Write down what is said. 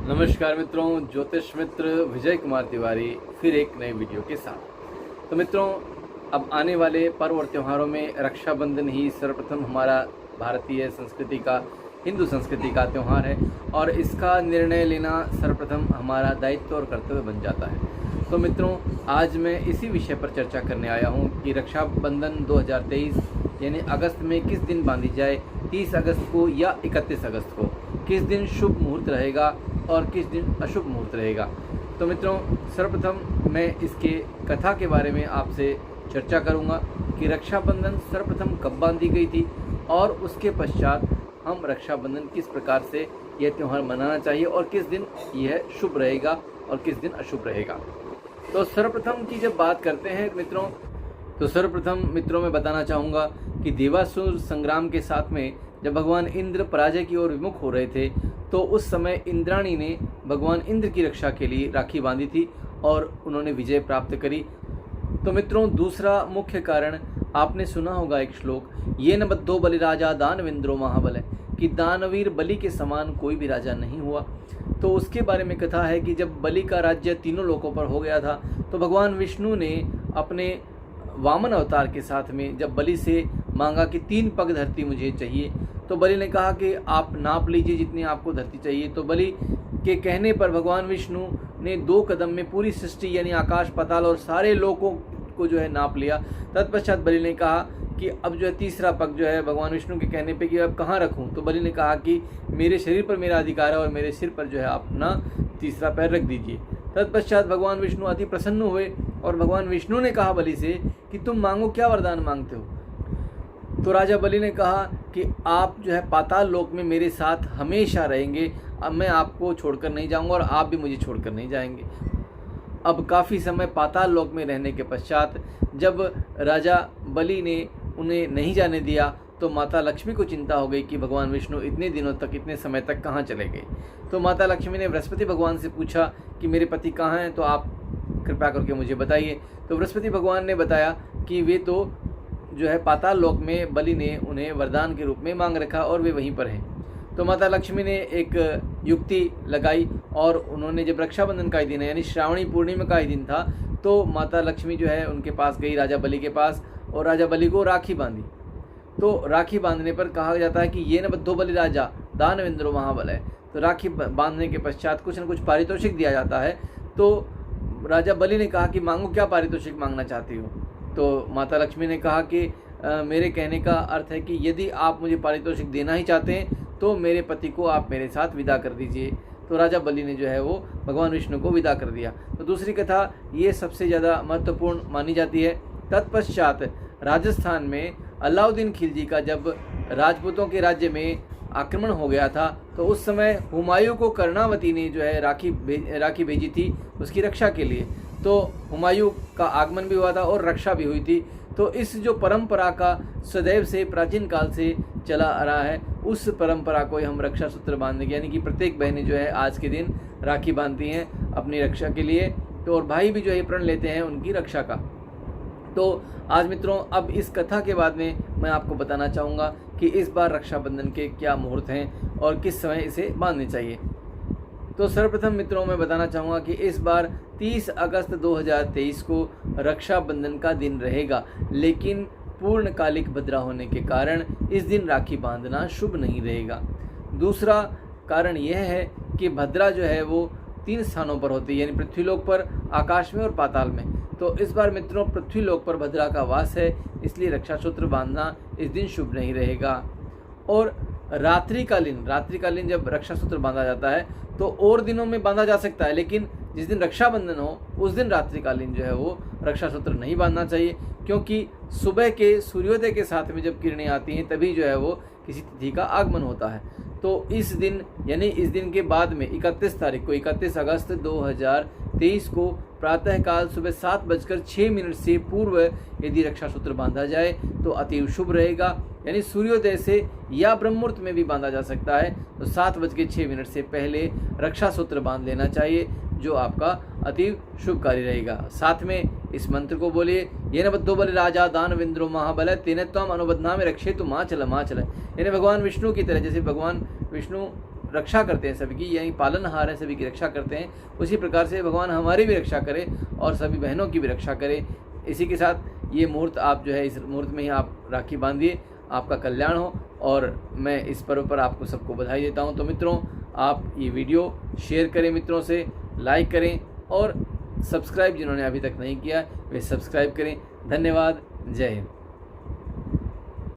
नमस्कार मित्रों, ज्योतिष मित्र विजय कुमार तिवारी फिर एक नए वीडियो के साथ। तो मित्रों, अब आने वाले पर्व और त्योहारों में रक्षाबंधन ही सर्वप्रथम हमारा भारतीय संस्कृति का, हिंदू संस्कृति का त्यौहार है और इसका निर्णय लेना सर्वप्रथम हमारा दायित्व और कर्तव्य बन जाता है। तो मित्रों, आज मैं इसी विषय पर चर्चा करने आया हूँ कि रक्षाबंधन 2023 यानी अगस्त में किस दिन बांधी जाए, 30 अगस्त को या 31 अगस्त को, किस दिन शुभ मुहूर्त रहेगा और किस दिन अशुभ मुहूर्त रहेगा। तो मित्रों, सर्वप्रथम मैं इसके कथा के बारे में आपसे चर्चा करूंगा कि रक्षाबंधन सर्वप्रथम कब बांधी गई थी और उसके पश्चात हम रक्षाबंधन किस प्रकार से यह त्यौहार मनाना चाहिए और किस दिन यह शुभ रहेगा और किस दिन अशुभ रहेगा। तो सर्वप्रथम की जब बात करते हैं मित्रों, तो सर्वप्रथम मित्रों मैं बताना चाहूँगा कि देवासुर संग्राम के साथ में जब भगवान इंद्र पराजय की ओर विमुख हो रहे थे तो उस समय इंद्राणी ने भगवान इंद्र की रक्षा के लिए राखी बांधी थी और उन्होंने विजय प्राप्त करी। तो मित्रों, दूसरा मुख्य कारण आपने सुना होगा एक श्लोक, ये न बद्धो बलि राजा दानवेंद्रो महाबल, कि दानवीर बलि के समान कोई भी राजा नहीं हुआ। तो उसके बारे में कथा है कि जब बलि का राज्य तीनों लोकों पर हो गया था तो भगवान विष्णु ने अपने वामन अवतार के साथ में जब बलि से मांगा कि 3 पग धरती मुझे चाहिए, तो बलि ने कहा कि आप नाप लीजिए जितनी आपको धरती चाहिए। तो बलि के कहने पर भगवान विष्णु ने 2 कदम में पूरी सृष्टि यानी आकाश पाताल और सारे लोकों को जो है नाप लिया। तत्पश्चात बलि ने कहा कि अब जो है तीसरा पग जो है भगवान विष्णु के कहने पे कि अब कहाँ रखूँ। तो बलि ने कहा कि मेरे शरीर पर मेरा अधिकार है और मेरे सिर पर जो है आप अपना तीसरा पैर रख दीजिए। तत्पश्चात भगवान विष्णु अति प्रसन्न हुए और भगवान विष्णु ने कहा बलि से कि तुम मांगो, क्या वरदान मांगते हो। तो राजा बलि ने कहा कि आप जो है पाताल लोक में मेरे साथ हमेशा रहेंगे, अब मैं आपको छोड़कर नहीं जाऊंगा और आप भी मुझे छोड़कर नहीं जाएंगे। अब काफ़ी समय पाताल लोक में रहने के पश्चात जब राजा बलि ने उन्हें नहीं जाने दिया तो माता लक्ष्मी को चिंता हो गई कि भगवान विष्णु इतने दिनों तक, इतने समय तक कहाँ चले गए। तो माता लक्ष्मी ने बृहस्पति भगवान से पूछा कि मेरे पति कहाँ हैं, तो आप कृपया करके मुझे बताइए। तो बृहस्पति भगवान ने बताया कि वे तो जो है पाताल लोक में बलि ने उन्हें वरदान के रूप में मांग रखा और वे वहीं पर हैं। तो माता लक्ष्मी ने एक युक्ति लगाई और उन्होंने जब रक्षाबंधन का ही दिन है यानी श्रावणी पूर्णिमा का ही दिन था तो माता लक्ष्मी जो है उनके पास गई, राजा बलि के पास, और राजा बलि को राखी बांधी। तो राखी बांधने पर कहा जाता है कि ये न बद्धो बलि राजा दानवेंद्रो महाबल है। तो राखी बांधने के पश्चात कुछ न कुछ पारितोषिक दिया जाता है। तो राजा बलि ने कहा कि मांगो, क्या पारितोषिक मांगना चाहती हो। तो माता लक्ष्मी ने कहा कि मेरे कहने का अर्थ है कि यदि आप मुझे पारितोषिक देना ही चाहते हैं तो मेरे पति को आप मेरे साथ विदा कर दीजिए। तो राजा बलि ने जो है वो भगवान विष्णु को विदा कर दिया। तो दूसरी कथा ये सबसे ज़्यादा महत्वपूर्ण मानी जाती है। तत्पश्चात राजस्थान में अलाउद्दीन खिलजी का जब राजपूतों के राज्य में आक्रमण हो गया था तो उस समय हुमायूं को कर्णावती ने जो है राखी भेजी थी उसकी रक्षा के लिए। तो हुमायूं का आगमन भी हुआ था और रक्षा भी हुई थी। तो इस जो परंपरा का सदैव से प्राचीन काल से चला आ रहा है, उस परंपरा को हम रक्षा सूत्र बांधने के, यानी कि प्रत्येक बहनें जो है आज के दिन राखी बांधती हैं अपनी रक्षा के लिए। तो और भाई भी जो है प्रण लेते हैं उनकी रक्षा का। तो आज मित्रों, अब इस कथा के बाद में मैं आपको बताना चाहूँगा कि इस बार रक्षाबंधन के क्या मुहूर्त हैं और किस समय इसे बांधने चाहिए। तो सर्वप्रथम मित्रों मैं बताना चाहूँगा कि इस बार 30 अगस्त 2023 को रक्षाबंधन का दिन रहेगा, लेकिन पूर्णकालिक भद्रा होने के कारण इस दिन राखी बांधना शुभ नहीं रहेगा। दूसरा कारण यह है कि भद्रा जो है वो 3 स्थानों पर होती है, यानी पृथ्वीलोक पर, आकाश में और पाताल में। तो इस बार मित्रों पृथ्वीलोक पर भद्रा का वास है, इसलिए रक्षा सूत्र बांधना इस दिन शुभ नहीं रहेगा। और रात्रिकालीन जब रक्षा सूत्र बांधा जाता है तो और दिनों में बांधा जा सकता है, लेकिन जिस दिन रक्षाबंधन हो उस दिन रात्रिकालीन जो है वो रक्षा सूत्र नहीं बांधना चाहिए, क्योंकि सुबह के सूर्योदय के साथ में जब किरणें आती हैं तभी जो है वो किसी तिथि का आगमन होता है। तो इस दिन यानी इस दिन के बाद में 31 तारीख को, 31 अगस्त 2023 को प्रातःकाल सुबह 7:06 से पूर्व यदि रक्षा सूत्र बांधा जाए तो अति शुभ रहेगा। यानी सूर्योदय से या ब्रह्मुहूर्त में भी बांधा जा सकता है, तो 7:06 से पहले रक्षा सूत्र बांध लेना चाहिए, जो आपका अति शुभकारी रहेगा। साथ में इस मंत्र को बोलिए, ये न बद्धो बलि राजा दानवेंद्रो महाबल तेने त्वम अनुबध्ना में रक्षे तो माँ चल। यानी भगवान विष्णु की तरह, जैसे भगवान विष्णु रक्षा करते हैं सभी की, यानी पालनहार हैं, सभी की रक्षा करते हैं, उसी प्रकार से भगवान हमारी भी रक्षा करे और सभी बहनों की भी रक्षा करे। इसी के साथ ये मुहूर्त आप जो है, इस मुहूर्त में ही आप राखी बांधिए, आपका कल्याण हो। और मैं इस पर्व पर आपको सबको बधाई देता हूँ। तो मित्रों, आप ये वीडियो शेयर करें, मित्रों से लाइक करें, और सब्सक्राइब जिन्होंने अभी तक नहीं किया वे सब्सक्राइब करें। धन्यवाद। जय हिंद।